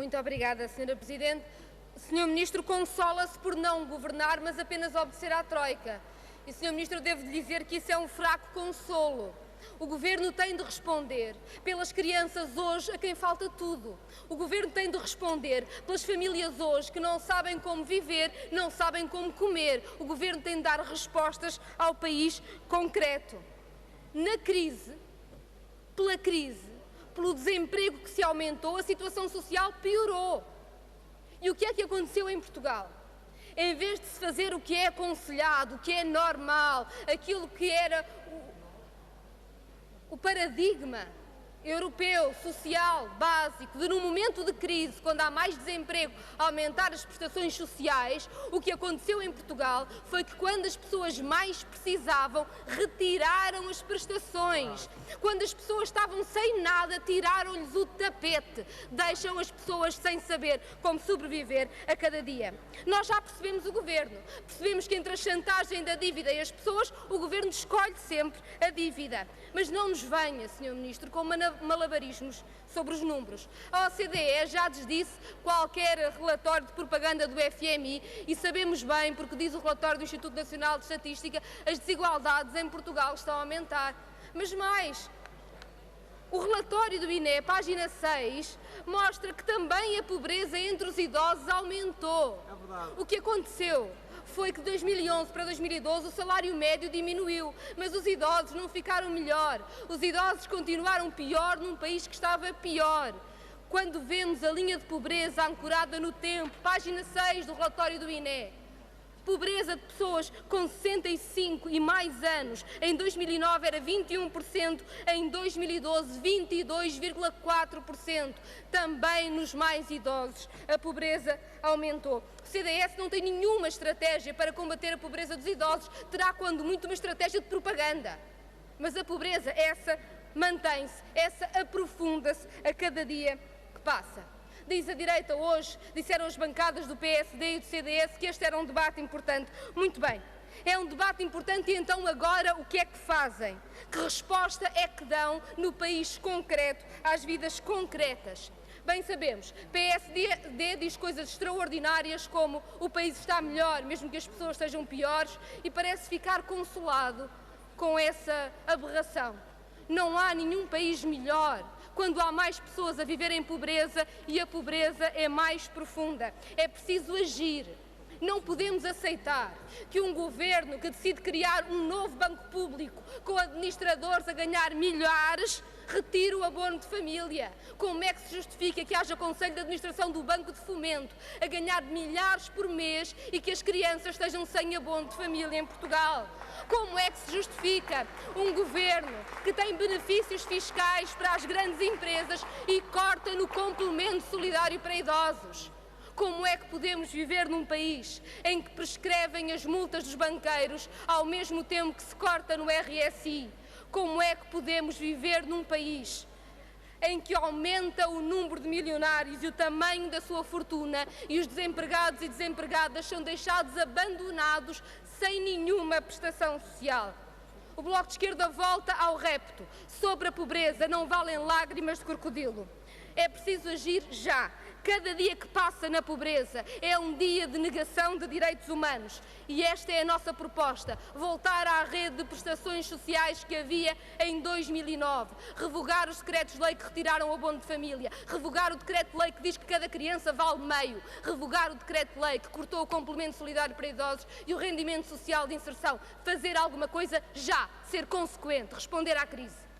Muito obrigada, Sra. Presidente. Sr. Ministro, consola-se por não governar, mas apenas obedecer à Troika. E, Sr. Ministro, eu devo lhe dizer que isso é um fraco consolo. O Governo tem de responder pelas crianças hoje a quem falta tudo. O Governo tem de responder pelas famílias hoje que não sabem como viver, não sabem como comer. O Governo tem de dar respostas ao país concreto. Na crise, pelo desemprego que se aumentou, a situação social piorou. E o que é que aconteceu em Portugal? Em vez de se fazer o que é aconselhado, o que é normal, aquilo que era o paradigma europeu, social, básico, de num momento de crise, quando há mais desemprego, aumentar as prestações sociais, o que aconteceu em Portugal foi que quando as pessoas mais precisavam, retiraram as prestações. Quando as pessoas estavam sem nada, tiraram-lhes o tapete. Deixam as pessoas sem saber como sobreviver a cada dia. Nós já percebemos o Governo. Percebemos que entre a chantagem da dívida e as pessoas, o Governo escolhe sempre a dívida. Mas não nos venha, Sr. Ministro, com malabarismos sobre os números. A OCDE já desdisse qualquer relatório de propaganda do FMI e sabemos bem, porque diz o relatório do Instituto Nacional de Estatística, as desigualdades em Portugal estão a aumentar. Mas mais, o relatório do INE, página 6, mostra que também a pobreza entre os idosos aumentou. É verdade. O que aconteceu foi que de 2011 para 2012 o salário médio diminuiu, mas os idosos não ficaram melhor. Os idosos continuaram pior num país que estava pior. Quando vemos a linha de pobreza ancorada no tempo, página 6 do relatório do INE, pobreza de pessoas com 65 e mais anos, em 2009 era 21%, em 2012 22,4%. Também nos mais idosos a pobreza aumentou. O CDS não tem nenhuma estratégia para combater a pobreza dos idosos, terá quando muito uma estratégia de propaganda. Mas a pobreza, essa mantém-se, essa aprofunda-se a cada dia que passa. Diz a direita hoje, disseram as bancadas do PSD e do CDS que este era um debate importante. Muito bem, é um debate importante e então agora o que é que fazem? Que resposta é que dão no país concreto, às vidas concretas? Bem sabemos, PSD diz coisas extraordinárias como o país está melhor, mesmo que as pessoas estejam piores, e parece ficar consolado com essa aberração. Não há nenhum país melhor quando há mais pessoas a viver em pobreza e a pobreza é mais profunda. É preciso agir. Não podemos aceitar que um governo que decide criar um novo banco público com administradores a ganhar milhares retire o abono de família. Como é que se justifica que haja conselho de administração do Banco de Fomento a ganhar milhares por mês e que as crianças estejam sem abono de família em Portugal? Como é que se justifica um governo que tem benefícios fiscais para as grandes empresas e corta no complemento solidário para idosos? Como é que podemos viver num país em que prescrevem as multas dos banqueiros ao mesmo tempo que se corta no RSI? Como é que podemos viver num país em que aumenta o número de milionários e o tamanho da sua fortuna e os desempregados e desempregadas são deixados abandonados sem nenhuma prestação social? O Bloco de Esquerda volta ao repto. Sobre a pobreza não valem lágrimas de crocodilo. É preciso agir já. Cada dia que passa na pobreza é um dia de negação de direitos humanos. E esta é a nossa proposta. Voltar à rede de prestações sociais que havia em 2009. Revogar os decretos-lei que retiraram o abono de família. Revogar o decreto-lei que diz que cada criança vale meio. Revogar o decreto-lei que cortou o complemento solidário para idosos e o rendimento social de inserção. Fazer alguma coisa já. Ser consequente. Responder à crise.